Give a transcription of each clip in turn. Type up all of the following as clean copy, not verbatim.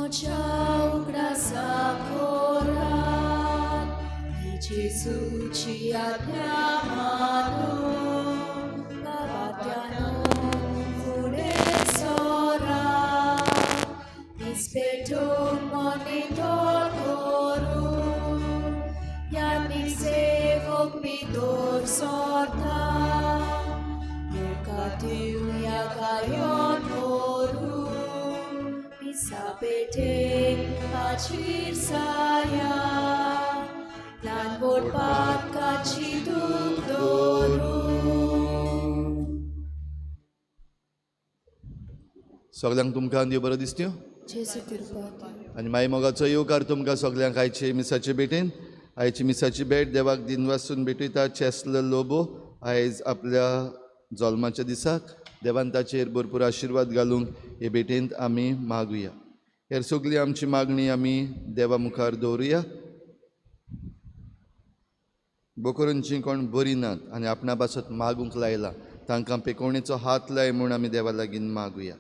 म्हज्या उगडा साकोरात जेजूची आज्ञा मानून गावात्यानो फुडें सोरात इस्पेटून मॉनिटर करून यानी सेवक भितर सोरता येवया गायोन करून पिसापेटे काचीर साया ल्हान बोटपात काची दूख दवरून. सगळ्यांक तुमकां देव बरो दिसत्यो जेजू कृपा आनी मागीर मोगाचो येवकार तुमकां सगळ्यांक आयचे मिसाचे भेटेन. आयची मिसाची भेट देवाक दिन वासून भेटयता चेस्ल लोबो आयज आपल्या जल्माच्या दिसाक देवान ताचेर भरपूर आशिर्वाद घालूंक हे भेटेंत आमी मागुया. हेर सगळी आमची मागणी आमी देवा मुखार दवरुया. बोकरूंची कोण बरी नात आनी आपणा पासत मागूंक लायला तांकां पेकोवणेचो हात लाय म्हूण आमी देवा लागीं मागुया.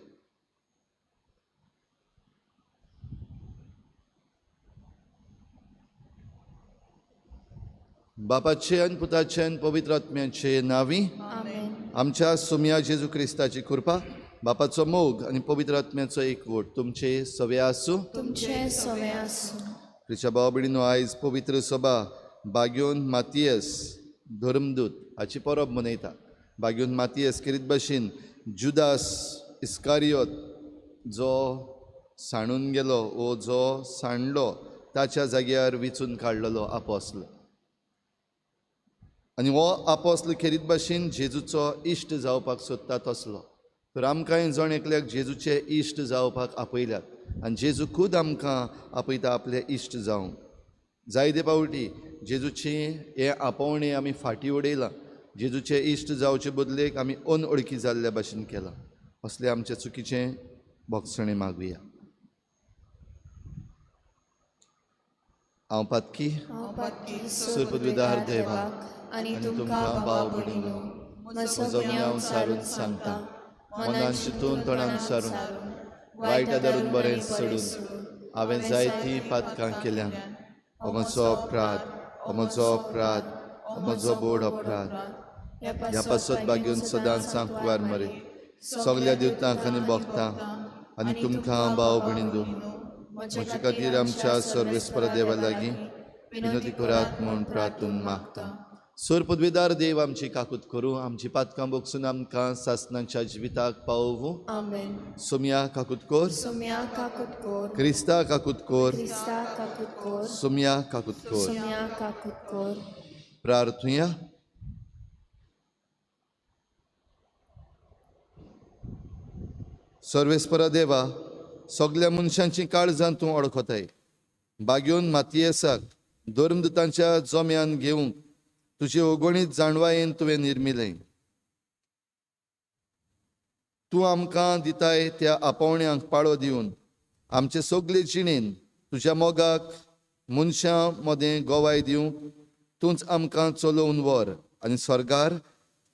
बापाचे आनी पुताचे आनी पवित्र आत्म्याचे नांवी आमच्या सुम्या जेजू क्रिस्ताची कृपा बापाचो मोग आनी पवित्र आत्म्याचो एकवट तुमचे सवे आसूं. तुमचे सवे आसूं. तुमच्या भाव भयणीनो आयज पवित्र सभा बाग्योन मातियस धर्मदूत हाची परब मनयता. बाग्योन मातियस किरीत भाशेन जुदास इस्कारियोत जो सांडून गेलो वो जो सांडलो ताच्या जाग्यार विचून काडलेलो आपोस्ल आनी हो आपोस्ल खेरीत भाशेन जेजूचो इश्ट जावपाक सोदता तसलो. तर आमकांय जण एकल्याक जेजूचे इश्ट जावपाक आपयल्यात आनी जेजू खूद आमकां आपयता आपले इश्ट जावंक. जायते फावटी जेजूची हे आपोवणें आमी फाटीं उडयलां. जेजूचे इश्ट जावचे बदलेक आमी अनवळखी जाल्ल्या भाशेन केलां. असले आमचे चुकीचें भोगसणे मागुया. हांव पातकी सुरपदविदार देवाक आनी तुमकां भाव भयणीनो म्हजो गुन्यांव सारून सांगता. मनान चिंतून तोंडान सारून वायट धरून बरें सोडून हांवें जायतीं पातकां केल्यान हो म्हजो अपराध हो म्हजो अपराध हो म्हजो बोड अपराध. ह्या पासत बागेवन सदांच सांकवार मरे सगल्या दिवतांक आनी भोगतां आनी तुमकां भाव भयणीनो म्हजे खातीर आमच्या सर्वेस्पर देवा लागीं विनंती करात म्हूण प्रार्थून मागता. सोर पदवीदार देव आमची काकूत करूं आमची पातकां भोगसून आमकां सासणाच्या जिविताक पावूं. आमेन. सोम्या काकूत कोर सोम्या काकूत कोर. क्रिस्ता काकूत कोर क्रिस्ता काकूत कोर. सोम्या काकूत कोर. सोम्या काकूत कोर. प्रार्थुया. सर्वेस्परा देवा सगल्या मनशांची काळजां तूं ओळखताय. बाग्योन मातियेसाक धर्मदुतांच्या जोम्यान घेवंक तुजे ओगोणीत जाणवायेन तुवें निर्मिलें. तूं आमकां दिताय त्या आपोवण्यांक पाळो दिवन आमचे सगळे जिणेन तुज्या मोगाक मनशां मदें गोवाय दिवंक तूंच आमकां चलोवन व्हर आनी स्वर्गार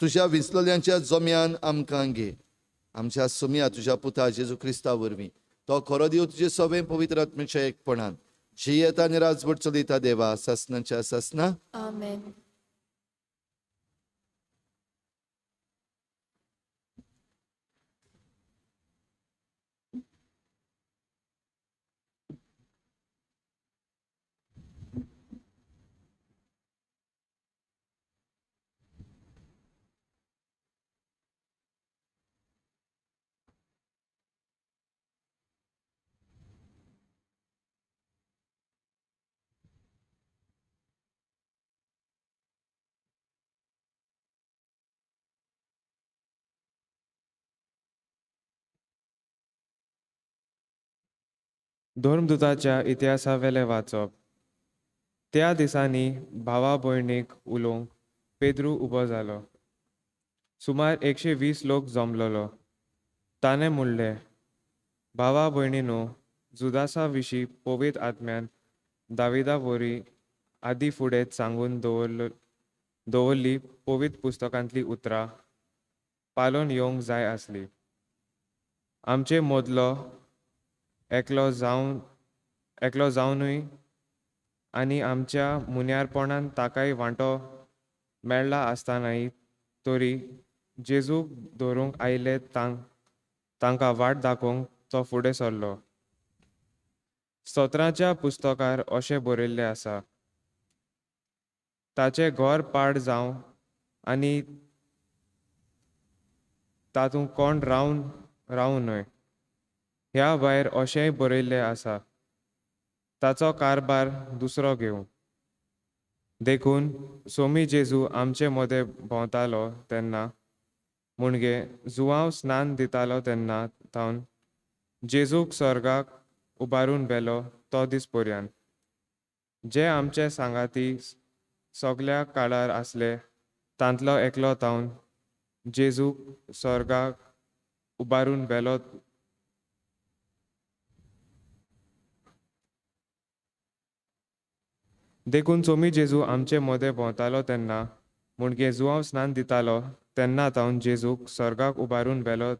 तुज्या विसलल्यांच्या जोम्यान आमकां घे. आमच्या सोम्या तुज्या पुता जेजू क्रिस्ता वरवीं तो खरो देव तुजे सवें पवित्र आत्म्याच्या एकपणान जियेता आनी राजवट चलयता देवा सासणाच्या सासना. आमेन. धर्मदुताच्या इतिहासावेले वाचप. त्या दिसांनी भावा भयणीक उलोवंक पेद्रू उबो जालो. सुमार 120 लोक जमलोलो. ताणें म्हणलें, भावा भयणीनो जुदासा विशीं पवित्र आत्म्यान दाविदा वरी आदी फुडें सांगून दवरली पवित्र पुस्तकांतली उतरां पालोवन येवंक जाय आसली. आमचे मदलो एकलो जावनूय आनी आमच्या मुन्यारपणान ताकाय वांटो मेळ्ळा आसतनाय तोरी जेजूक धरूंक आयले तांकां वाट दाखोवंक तो फुडें सरलो. स्तोत्राच्या पुस्तकार अशें बरयल्लें आसा, ताचें घर पाड जावं आनी तातूंत कोण रावूं न्हय. ह्या भायर अशेंय बरयल्लें आसा, ताचो कारबार दुसरो घेवं. देखून सोमी जेजू आमचे मदें भोंवतालो तेन्ना म्हणजे जुवांव स्नान दितालो तेन्ना तावन जेजूक स्वर्गाक उबारून व्हेलो तो दीस पर्यंत. जे आमचे सांगाती सगल्या काळार आसले तांतलो एकलो तावन जेजूक स्वर्गाक उबारून व्हेलो. देखून सोमी जेजू आमचे मदें भोंवतालो तेन्ना म्हणजे जुवांव स्नान दितालो तेन्ना तावन जेजूक स्वर्गाक उबारून व्हेलो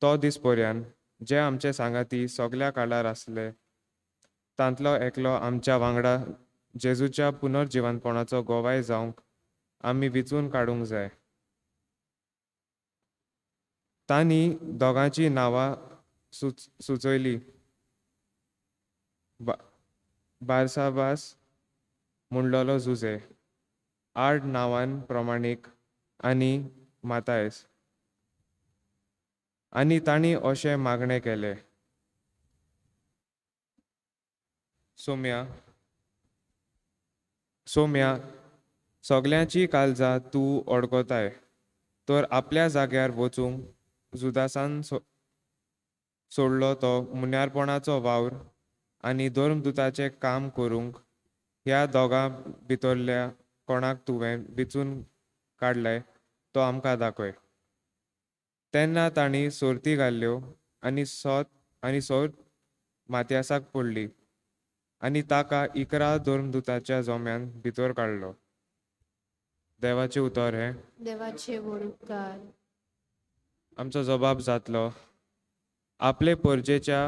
तो दीस पर्यंत जे आमचे सांगाती सगल्या काळार आसले तांतलो एकलो आमच्या वांगडा जेजूच्या पुनर्जिवनपणाचो गोवाय जावंक आमी विचून काडूंक जाय. तांणी दोगांची नांवां सुचयली, बारसाबास म्हणलोलो जुजे, आड नांवान प्रमाणीक आनी मातायस. आनी तांणी अशें मागणें केलें, सोम्या सगल्यांची काळजां तूं अडगताय तर आपल्या जाग्यार वचूंक जुदासान सोडलो तो मुन्यारपणाचो वावर आनी धर्मदुताचें काम करूंक ह्या दोगां भितरल्या कोणाक तुवें विचून काडलाय तो आमकां दाखय. तेन्ना तांणी सोरती घाल्ल्यो आनी सोर मातयासाक पडली आनी ताका 11 धर्मदुताच्या जोम्यान भितर काडलो. देवाचें उतर हें. देवाचे वडुपकार. आमचो जबाब जातलो, आपले परजेच्या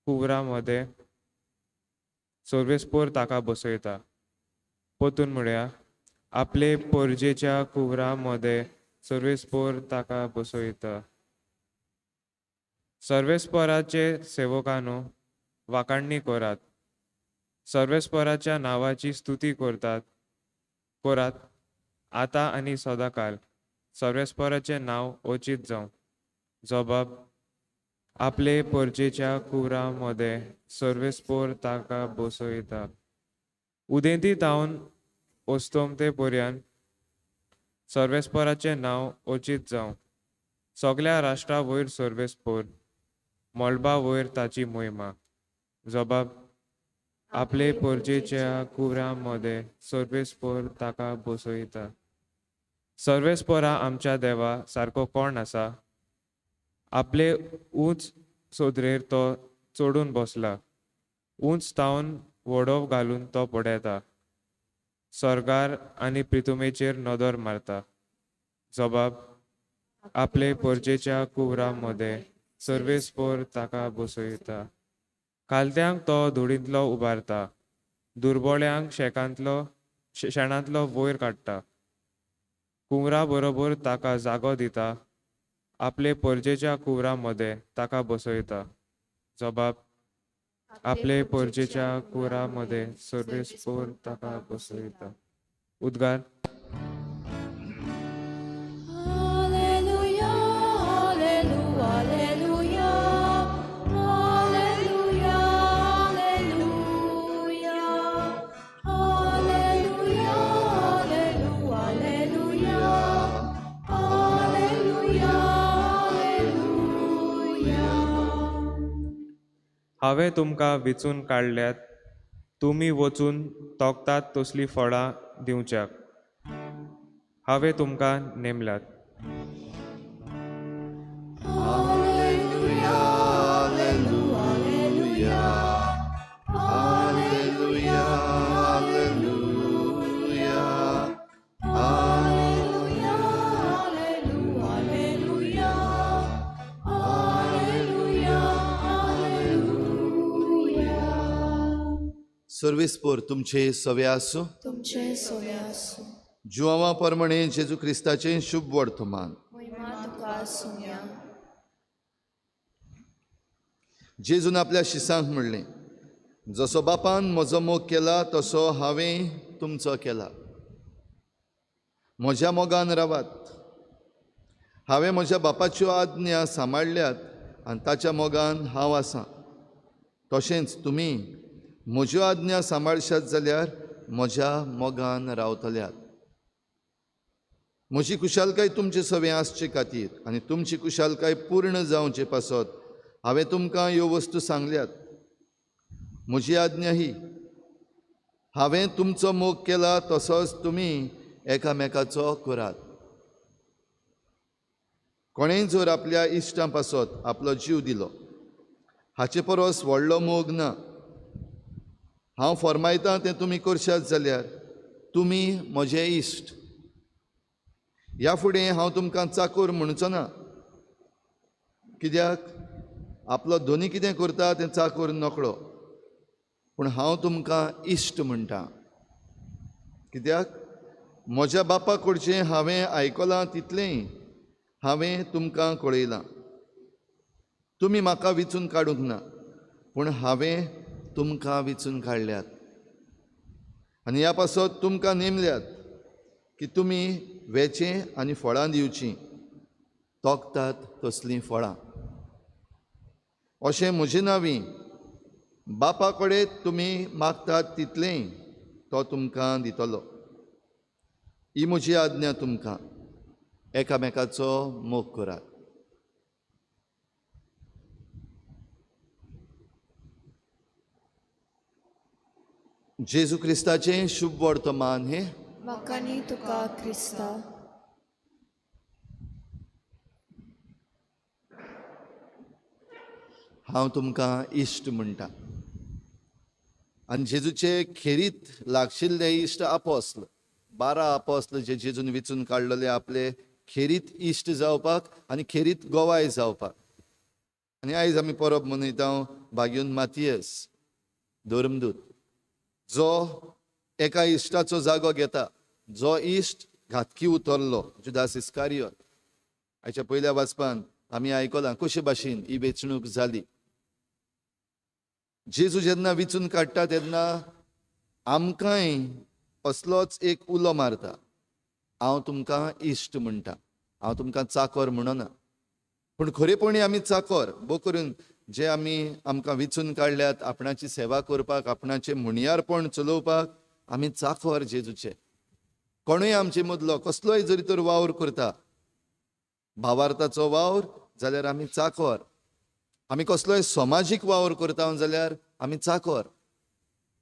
कुवरामध्ये सर्वेस्पोर ताका बसयता. पोतून म्हणया, आपले परजेच्या कुवरामध्ये सर्वेस्पोर ताका बसयता. सर्वेस्पोराचे सेवकांनो वाकाणणी करात. सर्वेस्पोराच्या नांवाची स्तुती करात आतां आनी सदांकाल. सर्वेस्पोराचें नांव ओचीत जावं. जबाब, आपले परजेच्या कुवरामध्ये सर्वेस्पोर ताका बसयता. उदेंती तावन ओस्तोमते पर्यंत सर्वेस्पोराचें नांव ओचीत जावं. सगल्या राष्ट्रा वयर सर्वेस्पोर, मोळबा वयर ताची मोहिमा. जबाब, आपले परजेच्या कुवरामध्ये सर्वेस्पोर ताका बसयता. सर्वेस्पोरा आमच्या देवा सारको कोण आसा? आपले उंच सोदरेर तो चडून बसला. उंच तावन वडो घालून तो पडयता. सर्गार आनी पृथ्वीचेर नदर मारता. जबाब, आपले परजेच्या कुवरामध्ये सर्वेस्पोर ताका बसयता. खालत्यांक तो धुळींतलो उबारता. दुर्बळ्यांक शेणांतलो वयर काडटा. कुंवरा बरोबर ताका जागो दिता. आपले परजेच्या कुवरामध्ये ताका बसयता. जबाब, आपले परजेच्या कुवरामध्ये सर्वेस्पोर ताका बसयता. उद्गार. हांवें तुमकां विचून काडल्यात, तुमी वचून तोखतात तसलीं फळां दिवच्याक. हांवें तुमकां नेमल्यात. Alleluia, Alleluia, Alleluia, Alleluia, Alleluia, Alleluia, Alleluia, Alleluia, सर्वेस्पर तुमचे सवे आसूं. तुमचे सोवे आसूं. जुवांवा परमणे जेजू क्रिस्ताचें शुभ वर्तमान. महिमा तुका आसूं. जेजून आपल्या शिसांक म्हणलें, जसो बापान म्हजो मोग केला तसो हांवें तुमचो केला. म्हज्या मोगान रावात. हांवें म्हज्या बापाच्यो आज्ञा सांबाळल्यात आनी ताच्या मोगान हांव आसां. तशेंच तुमी म्हज्यो आज्ञा सांबाळशात जाल्यार म्हज्या मोगान रावतल्यात. म्हजी कुशालकाय तुमचे सवे आसचे खातीर आनी तुमची कुशालकाय पूर्ण जावचे पासत हांवें तुमकां ह्यो वस्तू सांगल्यात. म्हजी आज्ञा ही, हांवें तुमचो मोग केला तसोच तुमी एकामेकाचो करात. कोणेंय जर आपल्या इश्टां पासत आपलो जीव दिलो, हाचे परस व्हडलो मोग ना. हांव फरमायतां तें तुमी करशात जाल्यार तुमी म्हजे इश्ट. ह्या फुडें हांव तुमकां चाकर म्हणचो ना, कित्याक आपलो धोनी कितें करता तें चाकर नकळो. पूण हांव तुमकां इश्ट म्हणटा, कित्याक म्हज्या बापा कडचें हांवें आयकलां तितलेंय हांवें तुमकां कळयलां. तुमी म्हाका विचून काडूंक ना, पूण हांवें तुमकां विचून काडल्यात. आनी ह्या पासत तुमकां नेमल्यात की तुमी वेचें आनी फळां दिवचीं, तोखतात तसलीं फळां. अशें म्हजे नांवी बापा कडेन तुमी मागतात तितलेंय तो तुमकां दितलो. ही म्हजी आज्ञा तुमकां, एकामेकाचो मोग करात. जेजू क्रिस्ताचें शुभ वर्तमान हें. म्हाका नी तुका क्रिस्ता. हांव तुमकां इश्ट म्हणटा. आनी जेजूचे खेरीत लागशिल्ले इश्ट आपोस्ल, 12 आपोस्ल जे जेजून विचून काडलेले आपले खेरीत इश्ट जावपाक आनी खेरीत गोवाय जावपाक. आनी आयज आमी परब मनयता भाग्यून मातियस धर्मदूत, जो एका इश्टाचो जागो घेता, जो इश्ट घातकी उतरलो, जुदास इस्कारियोत. हाच्या पयल्या वाचपान आमी आयकलां कशे भाशेन ही वेचणूक जाली. जेजू जेन्ना विचून काडटा तेन्ना आमकांय असलोच एक उलो मारता, हांव तुमकां इश्ट म्हणटा, हांव तुमकां चाकर म्हणना. पूण खरेपणी आमी चाकर, बो करून जे आमकां विचून काडल्यात आपणाची सेवा करपाक, आपणाचें म्हणयारपण चलोवपाक, आमी चाकर जेजूचे. कोणूय आमचे मदलो कसलोय जरी तर वावर करता, भावार्थाचो वावर, जाल्यार आमी चाकर. आमी कसलोय समाजीक वावर करता जाल्यार आमी चाकर.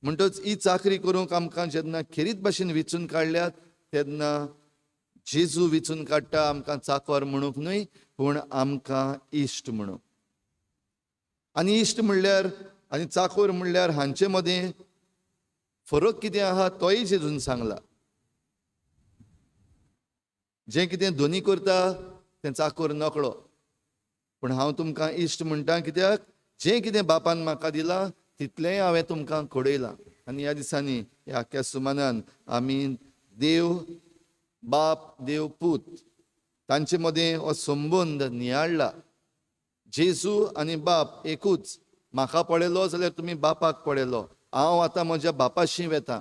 म्हणटच ही चाकरी करूंक आमकां जेन्ना खेरीत भाशेन विचून काडल्यात तेन्ना जेजू विचून काडटा आमकां चाकर म्हणूंक न्हय, पूण आमकां इश्ट म्हणून. आनी इश्ट म्हणल्यार आनी चाकर म्हणल्यार हांचे मदें फरक कितें आहा तोय जेजून सांगला. जें कितें धोनी करता तें चाकर नकळो, पूण हांव तुमकां इश्ट म्हणटा कित्याक जें कितें बापान म्हाका दिलां तितलेंय हांवें तुमकां घडयलां. आनी ह्या दिसांनी ह्या आख्या सुमानान आमी देव बाप, देव पूत तांचे मदें हो संबंद नियाळ्ळा. जेजू आनी बाप एकूच. म्हाका पळयलो जाल्यार तुमी बापाक पळयलो. हांव आतां म्हज्या बापाशी वेतां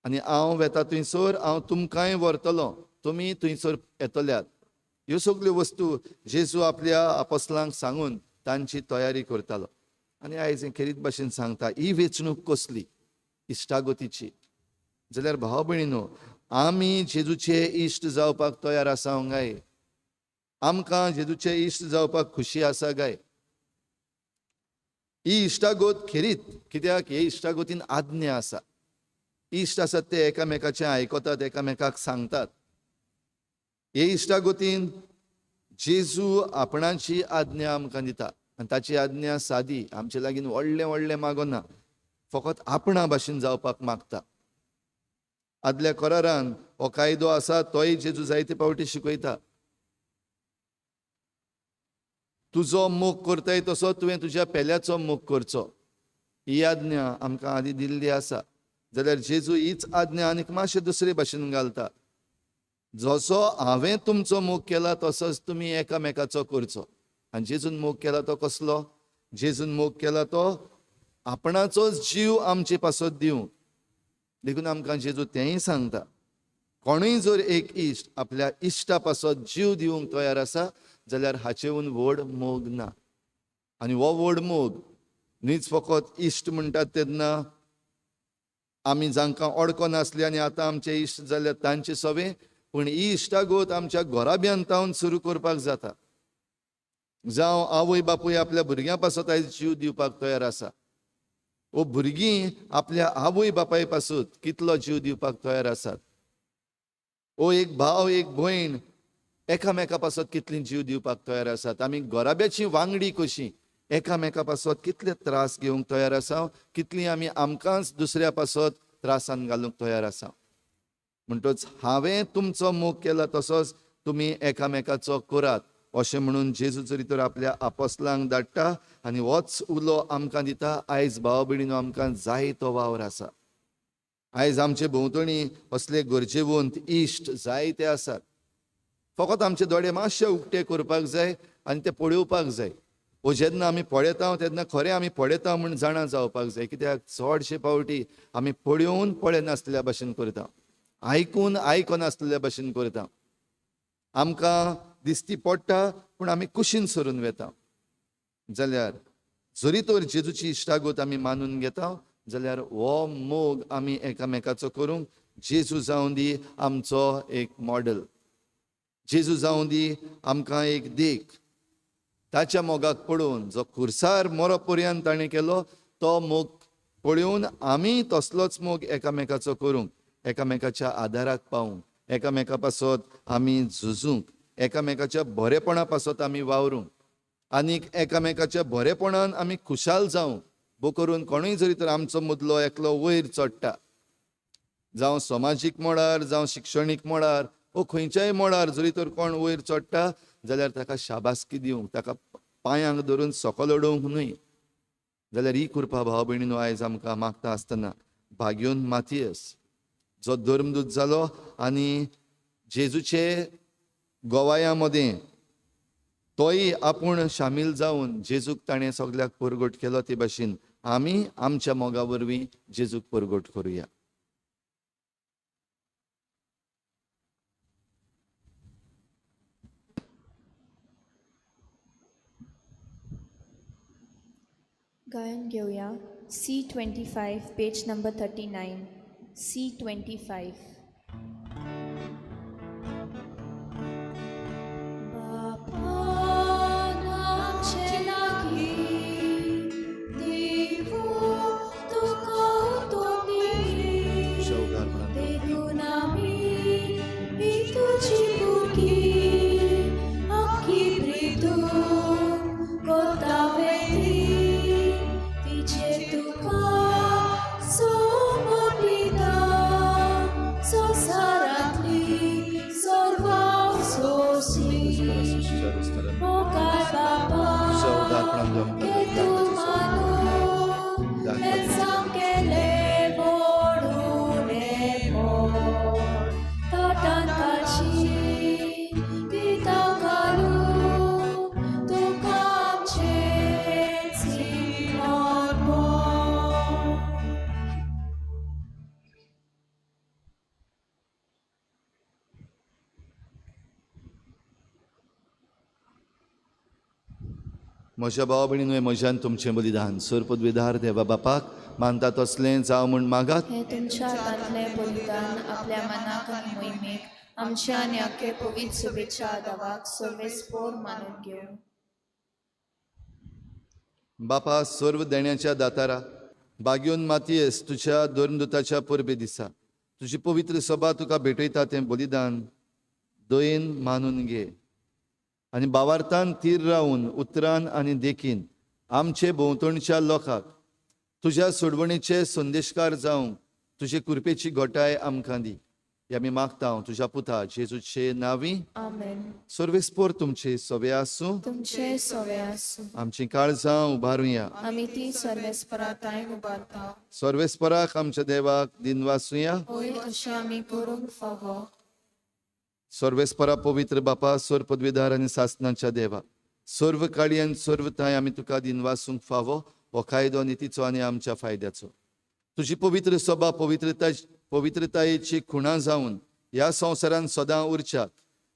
आनी हांव वेतां थंयसर हांव तुमकांय व्हरतलो, तुमी थंयसर येतल्यात. ह्यो सगल्यो वस्तू जेजू आपल्या आपोस्लांक सांगून तांची तयारी करतालो. आनी आयज खेरीत भाशेन सांगता, ही वेचणूक कसली इश्टागतीची. जाल्यार भाव भयणीनो, आमी जेजूचे इश्ट जावपाक तयार आसा काय? आमकां जेजूचे इश्ट जावपाक खुशी आसा काय? ही इश्टागत खेरीत, कित्याक हे इश्टागतीन आज्ञा आसा. इश्ट आसात ते एकामेकाचें आयकतात, एकामेकाक सांगतात. हे इश्टागतीन जेजू आपणाची आज्ञा आमकां दिता आनी ताची आज्ञा सादी, आमचे लागीं व्हडलें व्हडलें मागना, फकत आपणा भाशेन जावपाक मागता. आदल्या करारान हो कायदो आसा तोय जेजू जायते फावटी शिकयता. तुजो मोग करताय तसो तुवें तुज्या पेल्याचो मोग करचो. ही आज्ञा आमकां आदी दिल्ली आसा, जाल्यार जेजू हीच आज्ञा आनीक मातशे दुसरे भाशेन घालता. जसो हांवें तुमचो मोग केला तसोच तुमी एकामेकाचो करचो. आनी जेजून मोग केला तो कसलो? जेजून मोग केला तो आपणाचो जीव आमचे पासत दिवंक. देखून आमकां जेजू तेंय सांगता, कोणूय जर एक इश्ट आपल्या इश्टा पासत जीव दिवंक तयार आसा जाल्यार हाचेहून व्हड मोग ना. आनी हो व्हड मोग न्हीच फकत इश्ट म्हणटात तेन्ना आमी जांकां ओळखो नासले आनी आतां आमचे इश्ट जाल्यार तांचे सवे, पूण ही इश्टागोत आमच्या घोराब्यांतावन सुरू करपाक जाता. जावं आवय बापूय आपल्या भुरग्यां पासत आयज जीव दिवपाक तयार आसा, वो भुरगीं आपल्या आवय बापाय पासून कितलो जीव दिवपाक तयार आसात. ओ एक भाव एक भयण एकामेका पासत कितली जीव दिवपाक तयार आसात. आमी घोराब्याची वांगडी कशी एकामेका पासत कितले त्रास घेवंक तयार आसा, कितली आमी आमकांच दुसऱ्या पासत त्रासान घालूंक तयार आसा. म्हणटच हांवें तुमचो मोग केला तसोच तुमी एकामेकाचो करात अशें म्हणून जेजू जरी तर आपल्या आपोस्लांक धाडटा आनी होच उलो आमकां दिता. आयज भाव भयणीनो आमकां जाय तो वावर आसा. आयज आमचे भोंवतणी असले गरजेवंत इश्ट जायते आसात. फकत आमचे दोळे मातशे उक्ते करपाक जाय आनी ते पळोवपाक जाय. वो जेन्ना आमी पळयता तेन्ना खरें आमी पळयता म्हूण जाणा जावपाक जाय. कित्याक चडशे फावटी आमी पळोवन पळयनासलेल्या भशेन करता, आयकून आयकनासलेल्या भशेन करता. आमकां दिसती पडटा पूण आमी कुशीन सरून वेता. जाल्यार जरी तर जेजूची इश्टागोत आमी मानून घेता जाल्यार हो मोग आमी एकामेकाचो करूंक जेजू जावं दी आमचो एक मॉडेल. जेजू जावं दी आमकां एक देख. ताच्या मोगाक पळोवन जो खुर्सार मरो पर्यंत ताणें केलो तो मोग पळोवन आमी तसलोच मोग एकामेकाचो करूंक, एकामेकाच्या आदाराक पावूंक, एकामेका पासत आमी झुजूंक, एकामेकाच्या बरेपणा पासत आमी वावरूंक आनीक एकामेकाच्या बरेपणान आमी खुशाल जावं. बो करून कोणूय जरी तर आमचो मदलो एकलो वयर चडटा, जावं समाजीक मळार जावं शिक्षणीक मळार वो खंयच्याय मळार जरी तर कोण वयर चडटा जाल्यार ताका शाबासकी दिवंक, ताका पांयांक धरून सकयल उडोवंक न्हय. जाल्यार ही कृपा भाव भयणीनो आयज आमकां मागता आसतना भाग्योन मातियस जो धर्मदूत जालो आनी जेजूचे गोवाया मदें तोय आपूण शामील जावन जेजूक ताणें सगल्याक परगट केलो ते भाशेन आमी आमच्या मोगा वरवीं जेजूक परगट करुया. गायन घेऊया C25 पेज नंबर 39. C25. म्हज्या भाव भयणीनो म्हज्यान तुमचें बलिदान सोरपदवेदार देवा बापाक मानता तसलें जावं म्हूण मागात. हे तुमच्या हातांतलें बलिदान आपल्या मनाक आनी मोहिमेक आमच्या आनी आख्खे पवित्र सुबेच्या आदावाक सर्वेस्पोर मानून घेवं. बापा सर्व देण्याच्या दातारा बागयोन मातयेस तुझ्या धर्मदुताच्या परबे दिसा तुजी पवित्र सभा तुका भेटयता तें बलिदान दयेन मानून घे आनी भावार्थान तीर रावन उतरान आनी देखीन आमचे भोंवतणच्या लोकांक तुज्या सोडवणेचे संदेशकार जावंक तुजे कृपेची घोटाय आमकां दी. हे आमी मागता तुज्या पुता जेजूचे नांवी. आमेन. सर्वेस्पोर तुमचे सोबे आसूं. तुमचे सोवे आसूं. आमची काळजां उबारुया. आमी ती सर्वेस्परातायेन उबारता. सर्वेस्पराक आमच्या देवाक दिनवासुया. होय अशें आमी करूंक फावो. सर्वेस्परा पवित्र बापा सोर पदवीदार आनी सासणाच्या देवा सर्व काळी आनी सर्वताय आमी तुका दिनवासूंक फावो हो कायदो नितीचो आनी आमच्या फायद्याचो. तुजी पवित्र सभा पवित्रतायेची खुणा जावन ह्या संवसारान सदां उरच्यात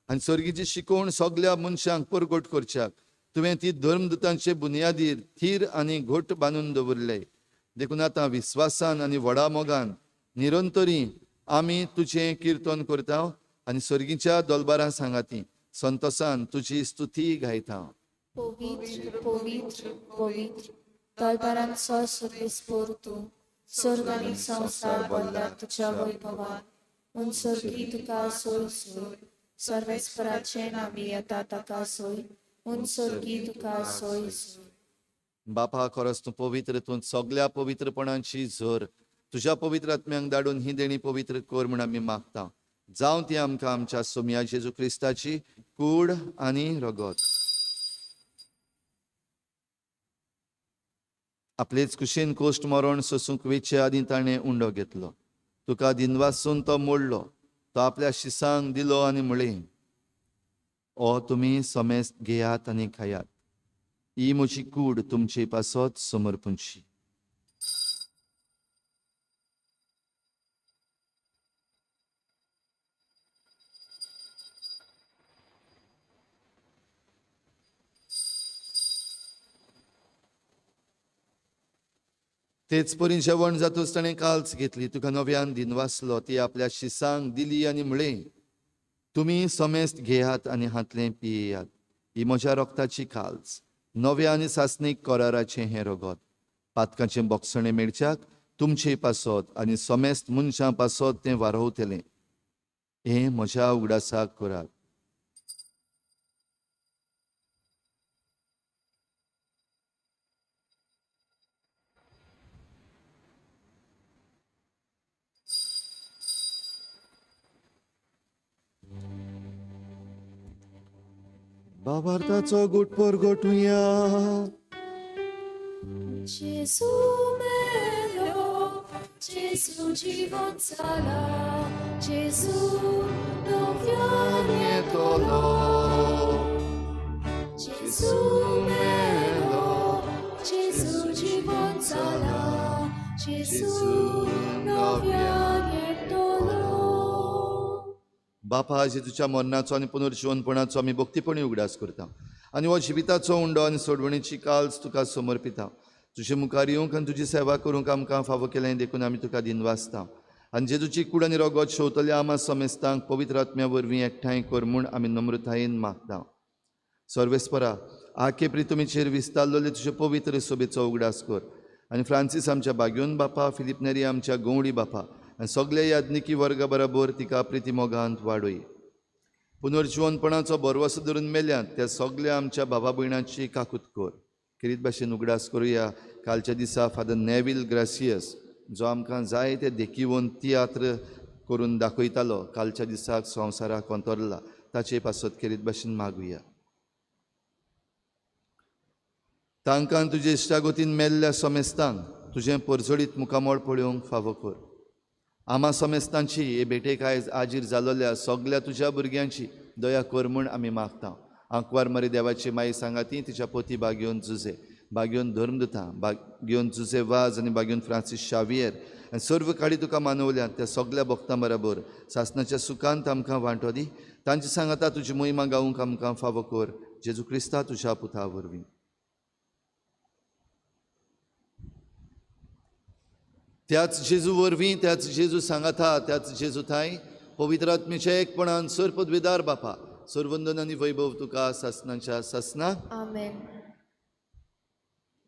आनी सर्गीची शिकोवण सगळ्या मनशांक परगट करच्याक तुवें ती धर्मदुतांचे बुनयादीर थीर आनी घोट बांदून दवरले. देखून आतां विस्वासान आनी व्हडा मोगान निरंतरी आमी तुजें किर्तन करता आनी सर्गीच्या दोलबारां सांगाती संतोषान तुजी स्तुती गायता. पवित्र पवित्र पवित्र तलपारांचो सर्वेस्पोर तूं. स्वर्ग आनी संवसार भरला तुज्या वैभवान. उंचर्गी तुका सोय सोय. सर्वेस्पराचे नांवी येता ताका सोय. उंचर्गी तुका सोय सोय. बापा खरोच तूं पवित्र तूं सगळ्या पवित्रपणांची झर तुज्या पवित्र आत्म्यांक धाडून ही देणी पवित्र कर म्हूण आमी मागता. जावं ती आमकां आमच्या सोम्या जेजू क्रिस्ताची कूड आनी रगत. आपलेच कुशीन कोश्ट मरण सोसूंक वेचे आदी ताणें उंडो घेतलो. तुका दिनवासून तो मोडलो. तो आपल्या शिसांक दिलो आनी म्हळें ओ तुमी समेस्त घेयात आनी खायात. ही म्हजी कूड तुमचे पासत समर्पणची. तेच परी जेवण जातूच ताणें काल्च घेतली. तुका नव्यान दिनवासलो. ती आपल्या शिसांक दिली आनी म्हळें तुमी समेस्त घेयात आनी हातलें पियेयात. ही म्हज्या रोगताची काल्च नव्या आनी सासणीक कराराचें हें रगत. पातकाचें बोगसणें मेळच्याक तुमचे पासत आनी समेस्त मनशां पासत तें वारवतलें. हें म्हज्या उगडासाक करात. बाबार्थाचो गुटपर गोठुया. जेजू मेलो. जेजू जिवंत जाला. जेजू नव्यान येतलो. जेजू मेलो. जेजू जिवंत जाला. जेजू नव्यान येतलो. बापा जेजूच्या मरणाचो आनी पुनर्जीवनपणाचो आमी भक्तीपणी उगडास करता आनी हो जिविताचो उंडो आनी सोडवणेची काल्च तुका समर्पिता. तुजे मुखार येवंक आनी तुजी सेवा करूंक आमकां फावो केलें देखून आमी तुका दिनवासता. आनी जेजूची कूड आनी रगत शेवतल्या आमा समेस्तांक पवित्र आत्म्या वरवीं एकठांय कर म्हूण आमी नम्रतायेन मागता. सर्वेस्परा आखे प्रितुमीचेर विस्तारलेले तुजे पवित्र सोबेचो उगडास कर आनी फ्रांसीस आमच्या बाग्योन बापा फिलिप नेरी आमच्या गवळी बापा आनी सगळे याज्ञिकी वर्गा बरोबर तिका प्रिती मोगांत वाडय. पुनर्जीवनपणाचो बरवसो धरून मेल्यांत त्या सगळ्या आमच्या भावा भयणांची काकूत कर. किरीत भाशेन उगडास करुया कालच्या दिसा फादर नेविल ग्रासियस जो आमकां जाय ते देखीवन तियात्र करून दाखयतालो कालच्या दिसाक संवसाराक अंतरला ताचे पासत किरीत भाशेन मागुया. तांकां तुजे इश्टागोतीन मेल्ल्या समेस्तांक तुजें परजडीत मुखामोळ पळोवंक फावो कर. आमा समेस्तांची हे भेटेक आयज आजीर जालोल्या सगळ्या तुज्या भुरग्यांची दया कर म्हूण आमी मागता. आंकवार मरे देवाची माई सांगाती तिच्या पोती बागेवन जुजे बागेवन धर्मदुतां बागेवन जुजे वाज आनी बागेवन फ्रांसीस शावियर आनी सर्व काळी तुका मानवल्यात त्या सगळ्या भक्तां बरोबर सासणाच्या सुखांत आमकां वांटो दी. तांची सांगाता तुजी महिमा गावूंक आमकां फावो कर. जेजू क्रिस्ता तुज्या पुता वरवीं. त्याच जेजू वरवीं त्याच जेजू सांगाता त्याच जेजू थाय पवित्र आत्मेच्या एकपणान सर पदवीदार बापा सर्वंदन आनी वैभव तुका सासणाच्या सासना. आमेन.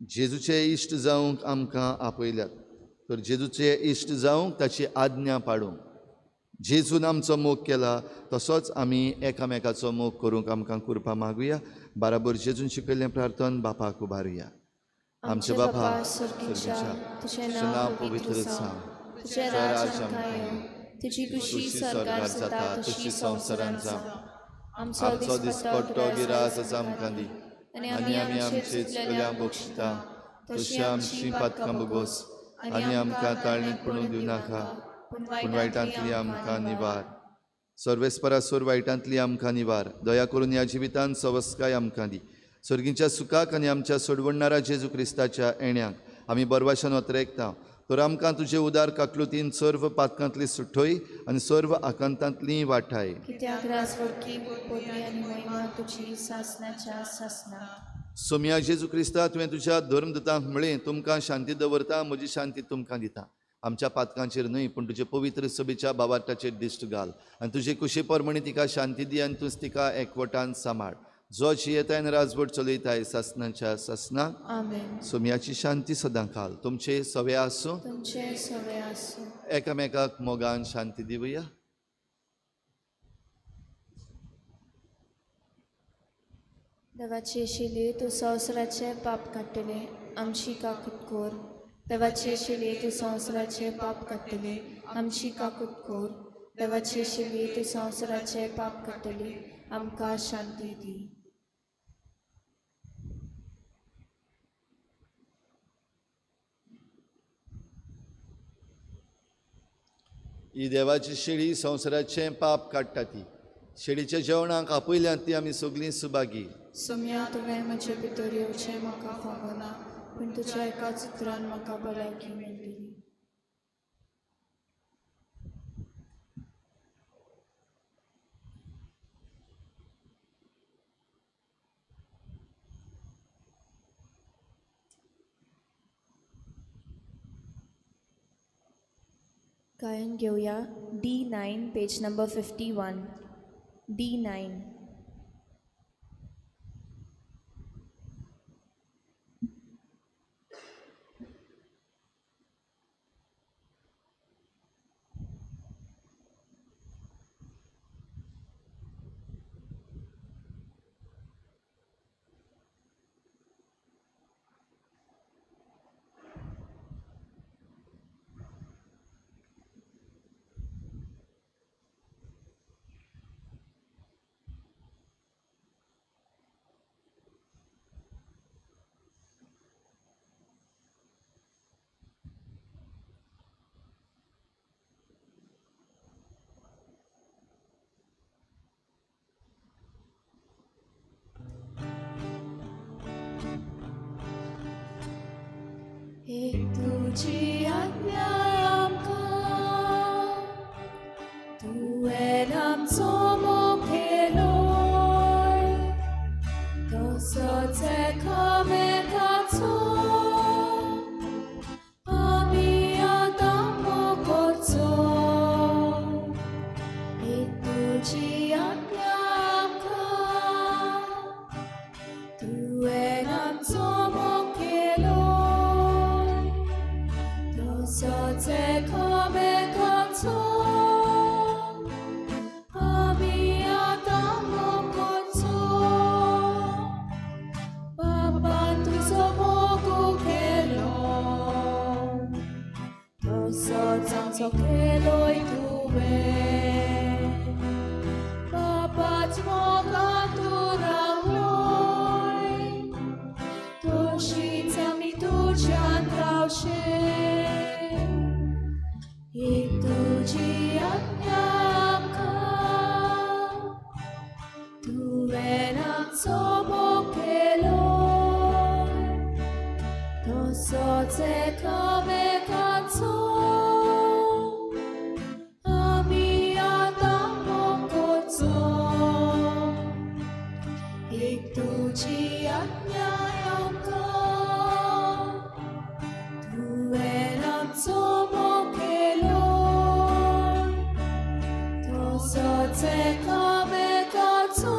जेजूचे इश्ट जावंक आमकां आपयल्यात तर जेजूचे इश्ट जावंक ताची आज्ञा पाळूंक. जेजून आमचो मोग केला तसोच आमी एकामेकाचो मोग करूंक आमकां कृपा मागुया. बाराबर जेजून शिकयल्लें प्रार्थन बापाक उबारुया. आमचे बापा सर्गीच्या तुझें नांव नांव पवित्र पवित्र जावं. जावं. तुजें राज्य आमकां येवं. तुझी कुशी सरकार जाता तशी संवसारान जावं. आमचो दिसपट्टो गिरास आमकां दी आनी आमी आमचे चुकल्यांक बक्षिता तशी आमची पातकां बोगोस आनी आमकां ताळणीत पडूंक दिवनाका पूण वायटांतली आमकां निवार. सर्वेस्परासोर वायटांतली आमकां निवार. दया करून ह्या जिवितांत सवस्काय आमकां दी. सर्गीच्या सुखाक आनी आमच्या सोडवणणारा जेजू क्रिस्ताच्या येण्याक आमी बरवाशान वतरेकता. तर आमकां तुजे उदार काकलुतीन सर्व पातकांतली सुटोय आनी सर्व आकांतांतली वाटाय. कित्याक राजवडकी पोटपोटी आनी महिमा तुजी सासणाच्या सासना. सोम्या जेजू क्रिस्ता तुवें तुज्या धर्मदूतांक म्हळें तुमकां शांती दवरता म्हजी शांती तुमकां दिता. आमच्या पातकांचेर न्हय पूण तुजे पवित्र सभेच्या बाबाटाचेर दिश्ट घाल आनी तुजे कुशे परमणी तिका शांती दी आनी तूं तिका एकवटान सांबाळ. जो जियेताय आनी राजवट चलयताय सासणाच्या सासनाक. आमेन. सोम्याची शांती सदां घाल. तुमचे सवे आसूं. तुमचे सवे आसूं. एकामेकाक मोगान शांती दिवया. देवाचे शिले तूं संवसाराचे पाप काडटले आमची काकूट कोर. देवाचे शिले तूं संवसाराचे पाप काडटले आमची काकूट कोर. देवाचे शिले तूं संवसाराचे पाप काडटले आमकां शांती दी. ही देवाची शेळी संवसाराचें पाप काडटा ती. शेळीच्या जेवणाक आपयल्यांत ती आमी सगळीं सुभागी. सोम्या तुवें म्हजे भितर येवचें म्हाका फावना पूण तुज्या एकाच उतरान म्हाका भलायकी मेळटली. गायन घेवया D9 पेज नंबर 51. D9. एक तुझी आज्ञा आमकां तुवें आमचो मोग केलोय तसोच एकामेकाचो आमी आतां मोग करचो. एक तुझी आज्ञा आमकां तुवें आमचो मोग केलोय तसोच एकामेकाचो आमी आतां मोग करचो. बाबा तुजो मोग केलो तसोच आमचो केलोय तुवें. बाबाच मोगान तूं रावलोय तशींच आमी तुज्यान रावशे. एक तुजी आज्ञा आमकां तुवें आमचो मोग केलोय तसोच एकामेकाचो आमी आतां मोग करचो. एक तुजी आज्ञा आमकां तुवें आमचो मोग केलोय तसोच एकामेकाचो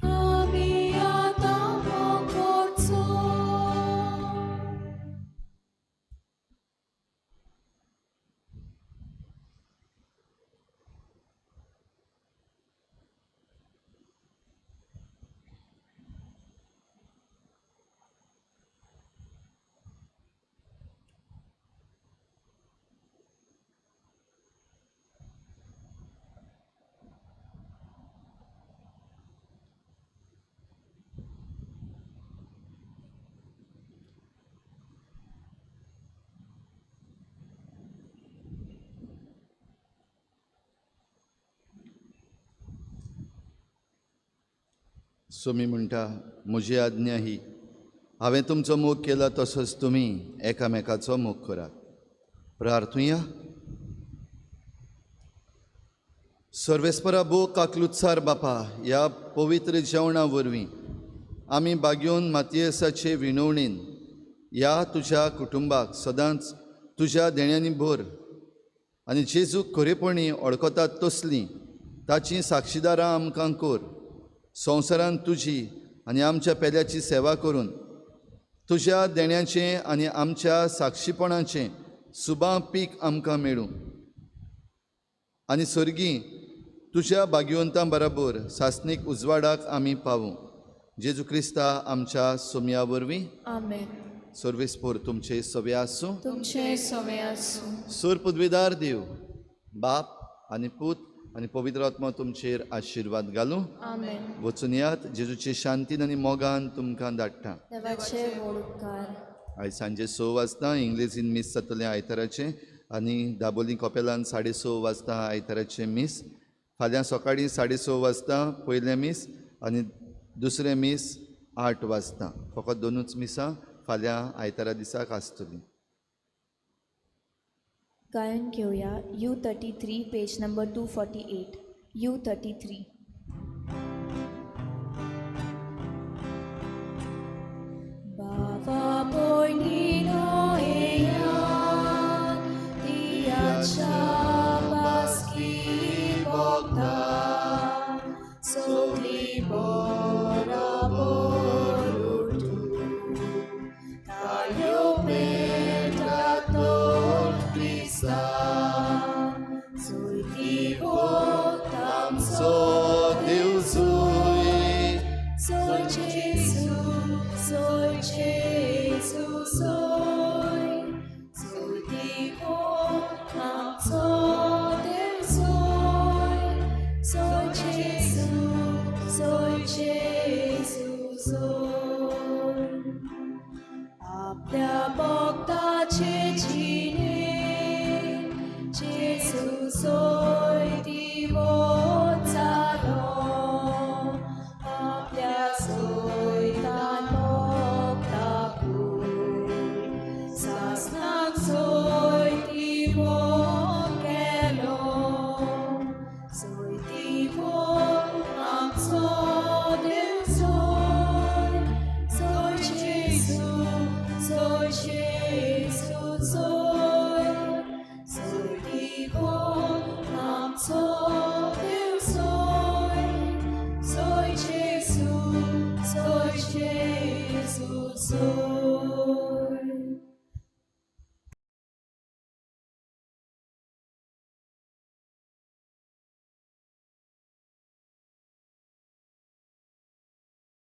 आमी आतां मोग करचो. सोमी म्हणटा म्हजी आज्ञा ही हांवें तुमचो मोग केला तसोच तुमी एकामेकाचो मोग करात. प्रार्थुया. सर्वेस्परा बो काकलुत्सार बापा, ह्या पवित्र जेवणा वरवीं आमी बागयोन मातयेसाचे विणवणेन ह्या तुज्या कुटुंबाक सदांच तुज्या देण्यांनी भर आनी जेजूक खरेपणी वळखतात तसलीं ताची साक्षीदारां आमकां कर. संवसारांत तुजी आनी आमच्या पेल्याची सेवा करून तुज्या देण्याचें आनी आमच्या साक्षीपणाचें सुबां पीक आमकां मेळूं आनी सर्गी तुज्या भाग्यवंतां बरोबर सासणीक उजवाडाक आमी पावूं. जेजू क्रिस्ता आमच्या सोमया वरवीं. आमेन. सर्वेस्पोर तुमचे सवे आसूं. तुमचे सवे आसूं. सूर पदवीदार देव बाप आनी पूत आनी पवित्र आत्मा तुमचेर आशिर्वाद घालूं. आमेन. वचून यात. जेजूचे शांतीन आनी मोगान तुमकां धाडटा. देवाचे व्हड उपकार. आयज सांजे 6 वाजता इंग्लिशीन मीस जातलें आयताराचें आनी दाबोलीं कॉपेलान 6:30 वाजता आयताराचें मीस. फाल्यां सकाळीं 6:30 वाजता पयलें मीस आनी दुसरें मीस 8 वाजता. फकत दोनूच मिसां फाल्यां आयतारा दिसाक आसतलीं. गायन घेवया U33 page number 248. U33. Bava boinino eyan tiacha baski bogda sogli bora borutu tayo petato Krista sultivo tamso Deusui soy Jesus, soy Jesus, soy divo, amso Deus soy Jesus, soy Jesus, soy. Abra